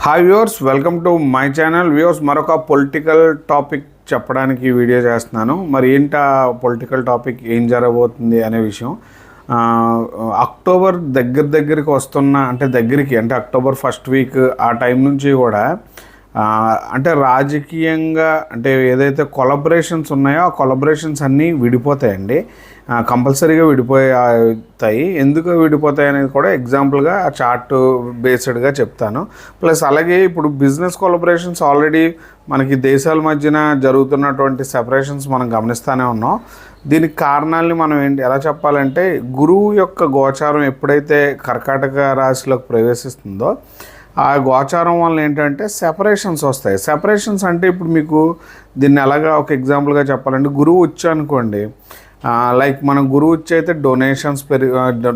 Hi viewers, welcome to my channel. Viewers, మరొక political topic చెప్పడానికి video చేస్తున్నాను. మరి ఏంటి ఆ పొలిటికల్ టాపిక్, ఏం జరగబోతుంది అనే విషయం. అక్టోబర్ దగ్గరికి వస్తున్న అంటే అక్టోబర్ ఫస్ట్ వీక్ ఆ టైం నుంచి కూడా అంటే రాజకీయంగా అంటే ఏదైతే కొలబరేషన్స్ ఉన్నాయో ఆ కొలబరేషన్స్ అన్నీ విడిపోతాయండి. కంపల్సరీగా విడిపోతాయి. ఎందుకు విడిపోతాయి అనేది కూడా ఎగ్జాంపుల్గా ఆ చార్ట్ బేస్డ్గా చెప్తాను. ప్లస్ అలాగే ఇప్పుడు బిజినెస్ కొలబరేషన్స్ ఆల్రెడీ మనకి దేశాల మధ్యన జరుగుతున్నటువంటి సెపరేషన్స్ మనం గమనిస్తూనే ఉన్నాం. దీనికి కారణాలని మనం ఎలా చెప్పాలంటే, గురువు యొక్క గోచారం ఎప్పుడైతే కర్కాటక రాశిలోకి ప్రవేశిస్తుందో ఆ గోచారం వల్ల ఏంటంటే సెపరేషన్స్ వస్తాయి. సెపరేషన్స్ అంటే ఇప్పుడు మీకు దీన్ని ఎలాగా ఒక ఎగ్జాంపుల్గా చెప్పాలంటే, గురువు వచ్చి అనుకోండి, లైక్ మనం గురువు వచ్చి అయితే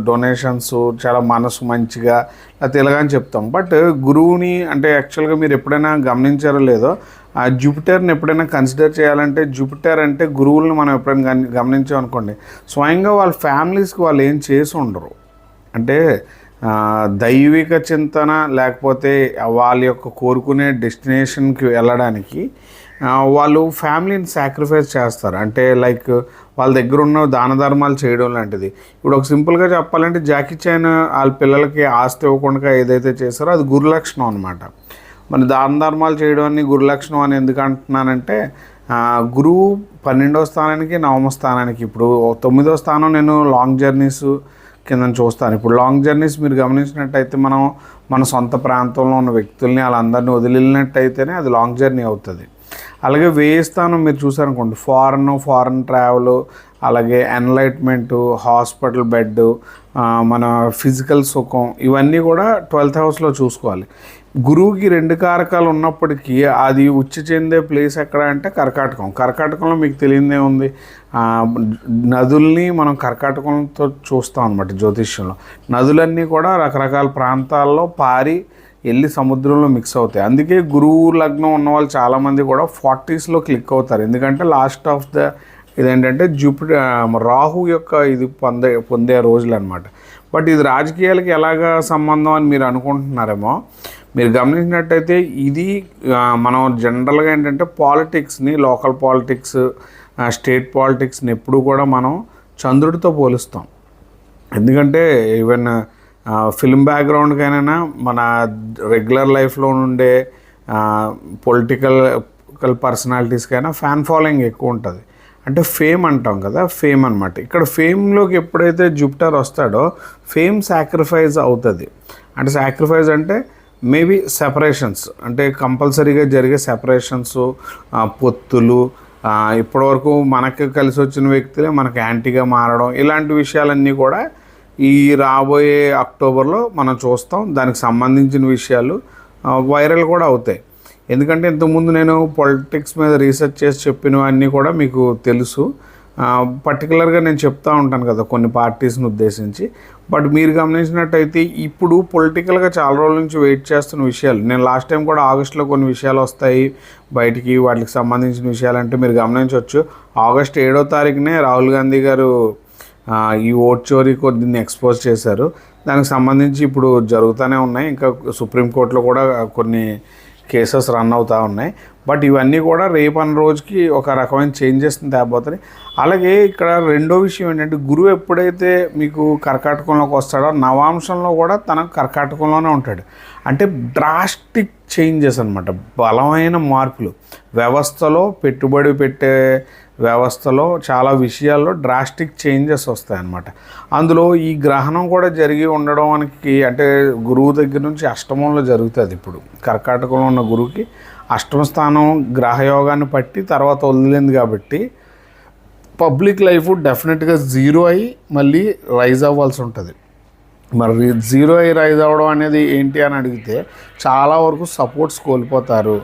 డొనేషన్స్ చాలా మనసు మంచిగా లేకపోతే ఇలాగని చెప్తాం. బట్ గురువుని అంటే యాక్చువల్గా మీరు ఎప్పుడైనా గమనించారో లేదో, ఆ జూపిటర్ని ఎప్పుడైనా కన్సిడర్ చేయాలంటే, జూపిటర్ అంటే గురువులను మనం ఎప్పుడైనా గమనించాం అనుకోండి, స్వయంగా వాళ్ళ ఫ్యామిలీస్కి వాళ్ళు ఏం చేసి ఉండరు. అంటే దైవిక చింతన లేకపోతే వాళ్ళ యొక్క కోరుకునే డెస్టినేషన్కి వెళ్ళడానికి వాళ్ళు ఫ్యామిలీని సాక్రిఫైస్ చేస్తారు. అంటే లైక్ వాళ్ళ దగ్గర ఉన్న దాన ధర్మాలు చేయడం లాంటిది. ఇప్పుడు ఒక సింపుల్గా చెప్పాలంటే, జాకీ చాన్ వాళ్ళ పిల్లలకి ఆస్తి ఇవ్వకుండా ఏదైతే చేస్తారో అది గురులక్షణం అనమాట. మరి దాన ధర్మాలు చేయడం అని గురులక్షణం అని ఎందుకు అంటున్నానంటే, గురువు 12వ స్థానానికి 9వ స్థానానికి, ఇప్పుడు 9వ స్థానం నేను లాంగ్ జర్నీస్ కింద చూస్తాను. ఇప్పుడు లాంగ్ జర్నీస్ మీరు గమనించినట్టయితే మన సొంత ప్రాంతంలో ఉన్న వ్యక్తుల్ని వాళ్ళందరినీ వదిలినట్టయితేనే అది లాంగ్ జర్నీ అవుతుంది. అలాగే 10వ స్థానం మీరు చూసారనుకోండి, ఫారెన్ ట్రావెల్, అలాగే ఎన్లైట్మెంటు, హాస్పిటల్ బెడ్, మన ఫిజికల్ సుఖం, ఇవన్నీ కూడా 12th హౌస్లో చూసుకోవాలి. గురువుకి 2 కారకాలు ఉన్నప్పటికీ అది ఉచ్చి చెందే ప్లేస్ ఎక్కడ అంటే కర్కాటకంలో మీకు తెలియదే ఉంది. నదుల్ని మనం కర్కాటకంతో చూస్తాం అనమాట జ్యోతిష్యంలో. నదులన్నీ కూడా రకరకాల ప్రాంతాల్లో పారి వెళ్ళి సముద్రంలో మిక్స్ అవుతాయి. అందుకే గురువు లగ్నం ఉన్న వాళ్ళు చాలామంది కూడా 40sలో క్లిక్ అవుతారు. ఎందుకంటే లాస్ట్ ఆఫ్ ఇదేంటంటే రాహు యొక్క ఇది పొందే రోజులు అనమాట. బట్ ఇది రాజకీయాలకి ఎలాగా సంబంధం అని మీరు అనుకుంటున్నారేమో. మీరు గమనించినట్టయితే ఇది మనం జనరల్గా ఏంటంటే పాలిటిక్స్ని, లోకల్ పాలిటిక్స్, స్టేట్ పాలిటిక్స్ని ఎప్పుడు కూడా మనం చంద్రుడితో పోలుస్తాం. ఎందుకంటే ఈవెన్ ఫిల్మ్ బ్యాక్గ్రౌండ్కైనా మన రెగ్యులర్ లైఫ్లో ఉండే పొలిటికల్ పర్సనాలిటీస్కైనా ఫ్యాన్ ఫాలోయింగ్ ఎక్కువ ఉంటుంది. అంటే ఫేమ్ అంటాం కదా, ఫేమ్ అనమాట. ఇక్కడ ఫేమ్లోకి ఎప్పుడైతే జూపిటర్ వస్తాడో ఫేమ్ సాక్రిఫైస్ అవుతుంది. అంటే సాక్రిఫైస్ అంటే మేబీ సెపరేషన్స్, అంటే కంపల్సరీగా జరిగే సెపరేషన్స్, పొత్తులు, ఇప్పటివరకు మనకు కలిసి వచ్చిన వ్యక్తులే మనకు యాంటీగా మారడం, ఇలాంటి విషయాలన్నీ కూడా ఈ రాబోయే అక్టోబర్లో మనం చూస్తాం. దానికి సంబంధించిన విషయాలు వైరల్ కూడా అవుతాయి. ఎందుకంటే ఇంతకుముందు నేను పొలిటిక్స్ మీద రీసెర్చ్ చేసి చెప్పినవన్నీ కూడా మీకు తెలుసు. పర్టికులర్గా నేను చెప్తూ ఉంటాను కదా కొన్ని పార్టీస్ని ఉద్దేశించి. బట్ మీరు గమనించినట్టయితే ఇప్పుడు పొలిటికల్గా చాలా రోజుల నుంచి వెయిట్ చేస్తున్న విషయాలు, నేను లాస్ట్ టైం కూడా ఆగస్టులో కొన్ని విషయాలు వస్తాయి బయటికి, వాటికి సంబంధించిన విషయాలంటే మీరు గమనించవచ్చు. ఆగస్ట్ 7వ తారీఖునే రాహుల్ గాంధీ గారు ఈ ఓట్ చోరీ కొద్దిని ఎక్స్పోజ్ చేశారు. దానికి సంబంధించి ఇప్పుడు జరుగుతూనే ఉన్నాయి. ఇంకా సుప్రీంకోర్టులో కూడా కొన్ని కేసెస్ రన్ అవుతూ ఉన్నాయి. బట్ ఇవన్నీ కూడా రేపన్న రోజుకి ఒక రకమైన చేంజెస్ని తేబోతున్నాయి. అలాగే ఇక్కడ రెండో విషయం ఏంటంటే, గురువు ఎప్పుడైతే మీకు కర్కాటకంలోకి వస్తాడో నవాంశంలో కూడా తన కర్కాటకంలోనే ఉంటాడు. అంటే డ్రాస్టిక్ చేంజెస్ అనమాట, బలమైన మార్పులు వ్యవస్థలో, పెట్టుబడి పెట్టే వ్యవస్థలో చాలా విషయాల్లో డ్రాస్టిక్ చేంజెస్ వస్తాయన్నమాట. అందులో ఈ గ్రహణం కూడా జరిగి ఉండడానికి, అంటే గురువు దగ్గర నుంచి అష్టమంలో జరుగుతుంది. ఇప్పుడు కర్కాటకంలో ఉన్న గురువుకి 8వ స్థానం గ్రహయోగాన్ని పట్టి తర్వాత వదిలింది కాబట్టి పబ్లిక్ లైఫ్ డెఫినెట్గా 0 అయ్యి మళ్ళీ రైజ్ అవ్వాల్సి ఉంటుంది. మరి 0 అయ్యి రైజ్ అవ్వడం అనేది ఏంటి అని అడిగితే, చాలా వరకు సపోర్ట్స్ కోల్పోతారు.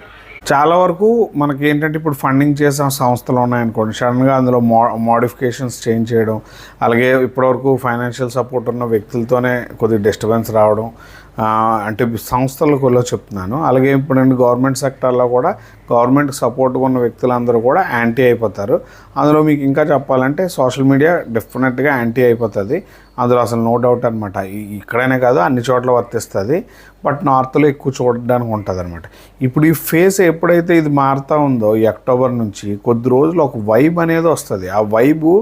చాలా వరకు మనకి ఏంటంటే, ఇప్పుడు ఫండింగ్ చేసే సంస్థలు ఉన్నాయనుకోండి, సడన్గా అందులో మోడిఫికేషన్స్ చేంజ్ చేయడం, అలాగే ఇప్పటివరకు ఫైనాన్షియల్ సపోర్ట్ ఉన్న వ్యక్తులతోనే కొద్దిగా డిస్టర్బెన్స్ రావడం, అంటే సంస్థలలో చెప్తున్నాను. అలాగే ఇప్పుడు గవర్నమెంట్ సెక్టార్లో కూడా గవర్నమెంట్కి సపోర్ట్గా ఉన్న వ్యక్తులందరూ కూడా యాంటీ అయిపోతారు. అందులో మీకు ఇంకా చెప్పాలంటే సోషల్ మీడియా డెఫినెట్గా యాంటీ అయిపోతుంది. అందులో అసలు నో డౌట్ అనమాట. ఇక్కడనే కాదు అన్ని చోట్ల వర్తిస్తుంది. బట్ నార్త్లో ఎక్కువ చూడడానికి ఉంటుంది అనమాట. ఇప్పుడు ఈ ఫేస్ ఎప్పుడైతే ఇది మారుతూ ఉందో ఈ అక్టోబర్ నుంచి కొద్ది రోజులు ఒక వైబ్ అనేది వస్తుంది. ఆ వైబు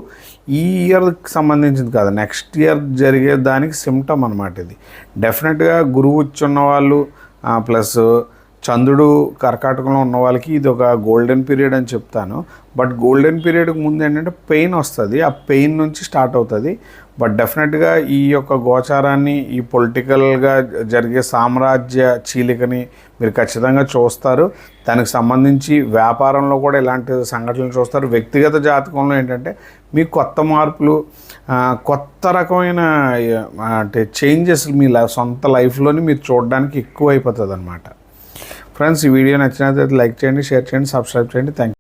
ఈ ఇయర్కి సంబంధించింది కాదు, నెక్స్ట్ ఇయర్ జరిగే దానికి సిమ్టమ్ అనమాట ఇది. డెఫినెట్గా గురువు ఇచ్చున్న వాళ్ళు ప్లస్ చంద్రుడు కర్కాటకంలో ఉన్న వాళ్ళకి ఇది ఒక గోల్డెన్ పీరియడ్ అని చెప్తాను. బట్ గోల్డెన్ పీరియడ్కి ముందు ఏంటంటే పెయిన్ వస్తుంది. ఆ పెయిన్ నుంచి స్టార్ట్ అవుతుంది. బట్ డెఫినెట్గా ఈ యొక్క గోచారాన్ని ఈ పొలిటికల్గా జరిగే సామ్రాజ్య చీలికని మీరు ఖచ్చితంగా చూస్తారు. దానికి సంబంధించి వ్యాపారంలో కూడా ఇలాంటి సంఘటనలు చూస్తారు. వ్యక్తిగత జాతకంలో ఏంటంటే మీకు కొత్త మార్పులు, కొత్త రకమైన అంటే చేంజెస్ మీ సొంత లైఫ్లోని మీరు చూడడానికి ఎక్కువ అయిపోతుంది అనమాట. ఫ్రెండ్స్, ఈ వీడియో నచ్చినట్లయితే లైక్ చేయండి, షేర్ చేయండి, సబ్స్క్రైబ్ చేయండి. Thank you.